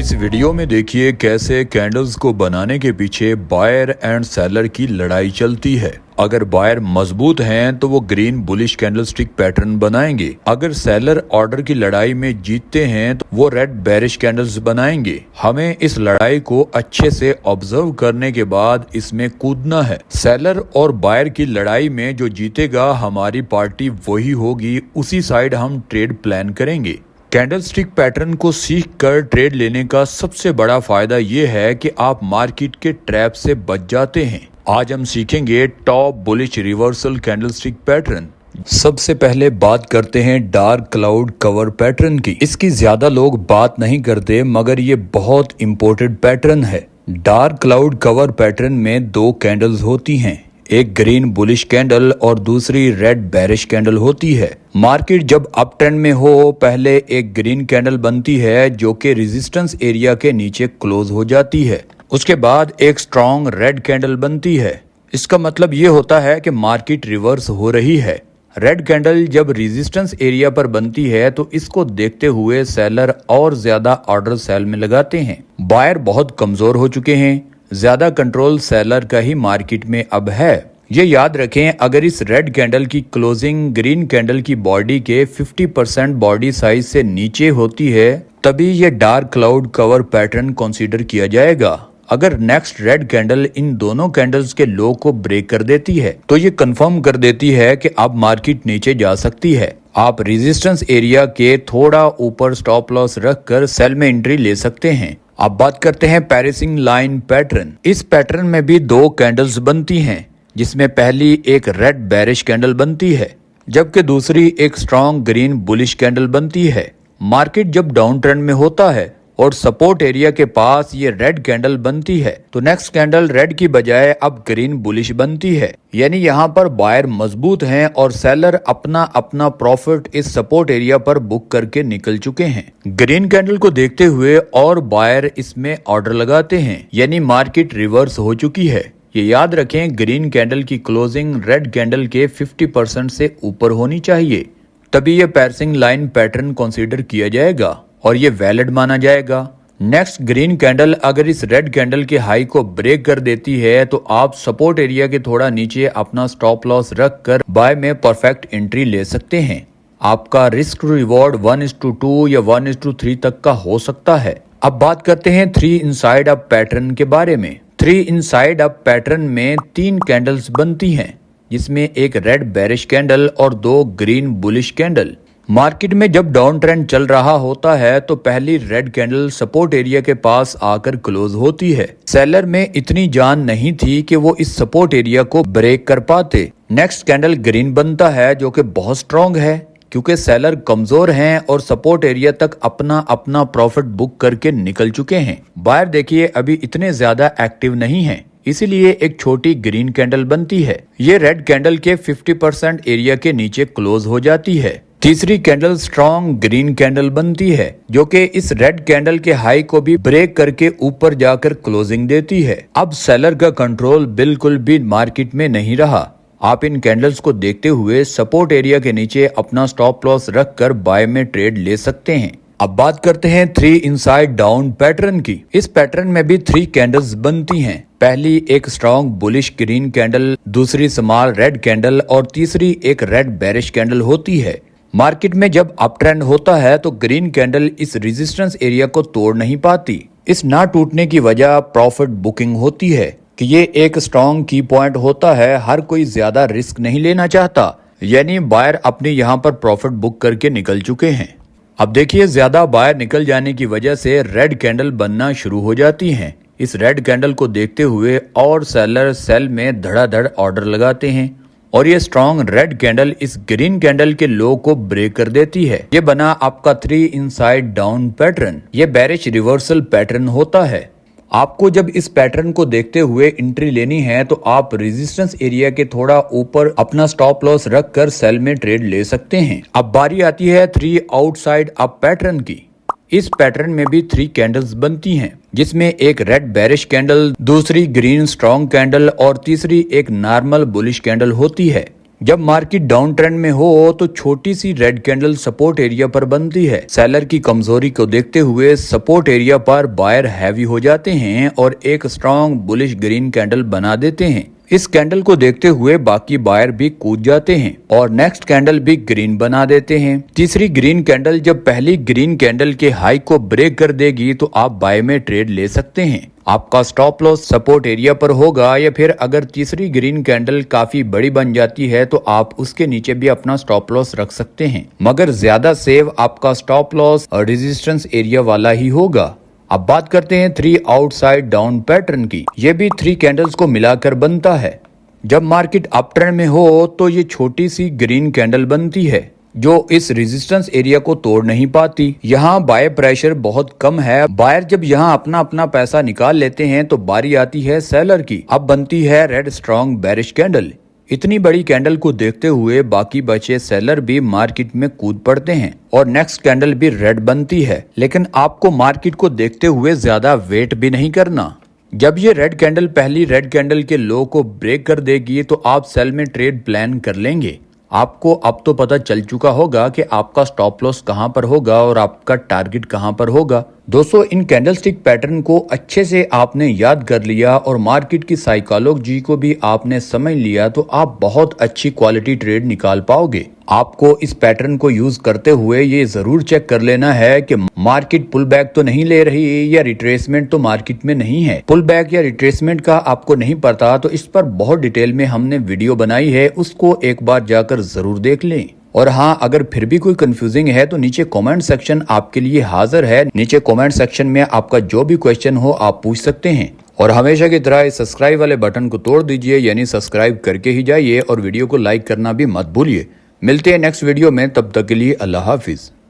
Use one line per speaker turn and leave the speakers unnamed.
इस वीडियो में देखिए कैसे कैंडल्स को बनाने के पीछे बायर एंड सेलर की लड़ाई चलती है। अगर बायर मजबूत हैं तो वो ग्रीन बुलिश कैंडलस्टिक पैटर्न बनाएंगे। अगर सेलर ऑर्डर की लड़ाई में जीतते हैं तो वो रेड बेरिश कैंडल्स बनाएंगे। हमें इस लड़ाई को अच्छे से ऑब्जर्व करने के बाद इसमें कूदना है। सेलर और बायर की लड़ाई में जो जीतेगा हमारी पार्टी वही होगी, उसी साइड हम ट्रेड प्लान करेंगे। कैंडलस्टिक पैटर्न को सीख कर ट्रेड लेने का सबसे बड़ा फायदा ये है कि आप मार्केट के ट्रैप से बच जाते हैं। आज हम सीखेंगे top bullish reversal candlestick pattern. सबसे पहले बात करते हैं डार्क क्लाउड कवर पैटर्न की। इसकी ज्यादा लोग बात नहीं करते मगर ये बहुत इंपॉर्टेंट पैटर्न है। डार्क क्लाउड कवर पैटर्न में दो कैंडल्स होती हैं, एक ग्रीन बुलिश कैंडल और दूसरी रेड बेरिश कैंडल होती है। मार्केट जब अप ट्रेंड में हो पहले एक ग्रीन कैंडल बनती है जो कि रेजिस्टेंस एरिया के नीचे क्लोज हो जाती है। उसके बाद एक स्ट्रॉन्ग रेड कैंडल बनती है। इसका मतलब ये होता है कि मार्केट रिवर्स हो रही है। रेड कैंडल जब रेजिस्टेंस एरिया पर बनती है तो इसको देखते हुए सेलर और ज्यादा ऑर्डर सेल में लगाते हैं। बायर बहुत कमजोर हो चुके हैं, ज्यादा कंट्रोल सेलर का ही मार्केट में अब है। ये याद रखें, अगर इस रेड कैंडल की क्लोजिंग ग्रीन कैंडल की बॉडी के 50% बॉडी साइज से नीचे होती है तभी ये dark cloud cover pattern consider किया जाएगा। अगर नेक्स्ट रेड कैंडल इन दोनों कैंडल्स के लो को ब्रेक कर देती है तो ये कंफर्म कर देती है कि अब मार्केट नीचे जा सकती है। आप रेजिस्टेंस एरिया के थोड़ा ऊपर स्टॉप लॉस रखकर सेल में एंट्री ले सकते हैं। अब बात करते हैं पैरिसिंग लाइन पैटर्न। इस पैटर्न में भी दो कैंडल्स बनती हैं, जिसमें पहली एक रेड बेरिश कैंडल बनती है जबकि दूसरी एक स्ट्रॉन्ग ग्रीन बुलिश कैंडल बनती है। मार्केट जब डाउन ट्रेंड में होता है और सपोर्ट एरिया के पास ये रेड कैंडल बनती है तो नेक्स्ट कैंडल रेड की बजाय अब ग्रीन बुलिश बनती है। यानी यहाँ पर बायर मजबूत हैं और सेलर अपना अपना प्रॉफिट इस सपोर्ट एरिया पर बुक करके निकल चुके हैं। ग्रीन कैंडल को देखते हुए और बायर इसमें ऑर्डर लगाते हैं, यानी मार्केट रिवर्स हो चुकी है। ये याद रखें, ग्रीन कैंडल की क्लोजिंग रेड कैंडल के 50% से ऊपर होनी चाहिए, तभी ये पैरिसिंग लाइन पैटर्न कंसीडर किया जाएगा और ये वैलिड माना जाएगा। नेक्स्ट ग्रीन कैंडल अगर इस रेड कैंडल के हाई को ब्रेक कर देती है तो आप सपोर्ट एरिया के थोड़ा नीचे अपना स्टॉप लॉस रख कर बाय में परफेक्ट एंट्री ले सकते हैं। आपका रिस्क रिवॉर्ड 1:2 या 1:3 तक का हो सकता है। अब बात करते हैं 3 इनसाइड अप पैटर्न के बारे में। 3 इनसाइड अप पैटर्न में 3 कैंडल्स बनती हैं, जिसमें एक रेड बेरिश कैंडल और 2 ग्रीन बुलिश कैंडल। मार्केट में जब डाउन ट्रेंड चल रहा होता है तो पहली रेड कैंडल सपोर्ट एरिया के पास आकर क्लोज होती है। सेलर में इतनी जान नहीं थी कि वो इस सपोर्ट एरिया को ब्रेक कर पाते। नेक्स्ट कैंडल ग्रीन बनता है जो कि बहुत स्ट्रॉन्ग है क्योंकि सेलर कमजोर हैं और सपोर्ट एरिया तक अपना अपना प्रॉफिट बुक करके निकल चुके हैं। बायर देखिए अभी इतने ज्यादा एक्टिव नहीं है, इसीलिए एक छोटी ग्रीन कैंडल बनती है। ये रेड कैंडल के 50% एरिया के नीचे क्लोज हो जाती है। तीसरी कैंडल स्ट्रॉन्ग ग्रीन कैंडल बनती है जो कि इस रेड कैंडल के हाई को भी ब्रेक करके ऊपर जाकर क्लोजिंग देती है। अब सेलर का कंट्रोल बिल्कुल भी मार्केट में नहीं रहा। आप इन कैंडल्स को देखते हुए सपोर्ट एरिया के नीचे अपना स्टॉप लॉस रखकर बाय में ट्रेड ले सकते हैं। अब बात करते हैं 3 इनसाइड डाउन पैटर्न की। इस पैटर्न में भी 3 कैंडल्स बनती हैं। पहली एक स्ट्रॉन्ग बुलिश ग्रीन कैंडल, दूसरी स्मॉल रेड कैंडल और तीसरी एक रेड बेरिश कैंडल होती है। मार्केट में जब अप ट्रेंड होता है तो ग्रीन कैंडल इस रेजिस्टेंस एरिया को तोड़ नहीं पाती। इस ना टूटने की वजह प्रॉफिट बुकिंग होती है कि ये एक स्ट्रॉन्ग की पॉइंट होता है। हर कोई ज्यादा रिस्क नहीं लेना चाहता, यानी बायर अपने यहाँ पर प्रॉफिट बुक करके निकल चुके हैं। अब देखिए, ज्यादा बायर निकल जाने की वजह से रेड कैंडल बनना शुरू हो जाती हैं। इस रेड कैंडल को देखते हुए और सेलर सेल में धड़ाधड़ ऑर्डर लगाते हैं और ये स्ट्रॉन्ग रेड कैंडल इस ग्रीन कैंडल के लो को ब्रेक कर देती है। ये बना आपका 3 इनसाइड डाउन पैटर्न। ये बेरिश रिवर्सल पैटर्न होता है। आपको जब इस पैटर्न को देखते हुए एंट्री लेनी है तो आप रेजिस्टेंस एरिया के थोड़ा ऊपर अपना स्टॉप लॉस रखकर सेल में ट्रेड ले सकते हैं। अब बारी आती है 3 आउटसाइड अप पैटर्न की। इस पैटर्न में भी 3 कैंडल्स बनती हैं, जिसमें एक रेड बेरिश कैंडल, दूसरी ग्रीन स्ट्रॉन्ग कैंडल और तीसरी एक नॉर्मल बुलिश कैंडल होती है। जब मार्केट डाउन ट्रेंड में हो तो छोटी सी रेड कैंडल सपोर्ट एरिया पर बनती है। सेलर की कमजोरी को देखते हुए सपोर्ट एरिया पर बायर हैवी हो जाते हैं और एक स्ट्रॉन्ग बुलिश ग्रीन कैंडल बना देते हैं। इस कैंडल को देखते हुए बाकी बायर भी कूद जाते हैं और नेक्स्ट कैंडल भी ग्रीन बना देते हैं। तीसरी ग्रीन कैंडल जब पहली ग्रीन कैंडल के हाई को ब्रेक कर देगी तो आप बाय में ट्रेड ले सकते हैं। आपका स्टॉप लॉस सपोर्ट एरिया पर होगा या फिर अगर तीसरी ग्रीन कैंडल काफी बड़ी बन जाती है तो आप उसके नीचे भी अपना स्टॉप लॉस रख सकते हैं, मगर ज्यादा सेव आपका स्टॉप लॉस और रेजिस्टेंस एरिया वाला ही होगा। अब बात करते हैं 3 आउटसाइड डाउन पैटर्न की। ये भी 3 कैंडल्स को मिलाकर बनता है। जब मार्केट अप ट्रेंड में हो तो ये छोटी सी ग्रीन कैंडल बनती है जो इस रेजिस्टेंस एरिया को तोड़ नहीं पाती। यहाँ बाय प्रेशर बहुत कम है। बायर जब यहाँ अपना अपना पैसा निकाल लेते हैं तो बारी आती है सेलर की। अब बनती है रेड स्ट्रॉन्ग बेरिश कैंडल। इतनी बड़ी कैंडल को देखते हुए बाकी बचे सेलर भी मार्केट में कूद पड़ते हैं और नेक्स्ट कैंडल भी रेड बनती है। लेकिन आपको मार्केट को देखते हुए ज्यादा वेट भी नहीं करना। जब ये रेड कैंडल पहली रेड कैंडल के लो को ब्रेक कर देगी तो आप सेल में ट्रेड प्लान कर लेंगे। आपको अब तो पता चल चुका होगा कि आपका स्टॉप लॉस कहां पर होगा और आपका टारगेट कहां पर होगा। दोस्तों, इन कैंडलस्टिक पैटर्न को अच्छे से आपने याद कर लिया और मार्केट की साइकोलॉजी को भी आपने समझ लिया तो आप बहुत अच्छी क्वालिटी ट्रेड निकाल पाओगे। आपको इस पैटर्न को यूज करते हुए ये जरूर चेक कर लेना है कि मार्केट पुल बैक तो नहीं ले रही या रिट्रेसमेंट तो मार्केट में नहीं है। पुल बैक या रिट्रेसमेंट का आपको नहीं पता तो इस पर बहुत डिटेल में हमने वीडियो बनाई है, उसको एक बार जाकर जरूर देख लें। और हाँ, अगर फिर भी कोई कंफ्यूजिंग है तो नीचे कमेंट सेक्शन आपके लिए हाजिर है। नीचे कमेंट सेक्शन में आपका जो भी क्वेश्चन हो आप पूछ सकते हैं। और हमेशा की तरह इस सब्सक्राइब वाले बटन को तोड़ दीजिए, यानी सब्सक्राइब करके ही जाइए और वीडियो को लाइक करना भी मत भूलिए। मिलते हैं नेक्स्ट वीडियो में, तब तक के लिए अल्लाह हाफिज।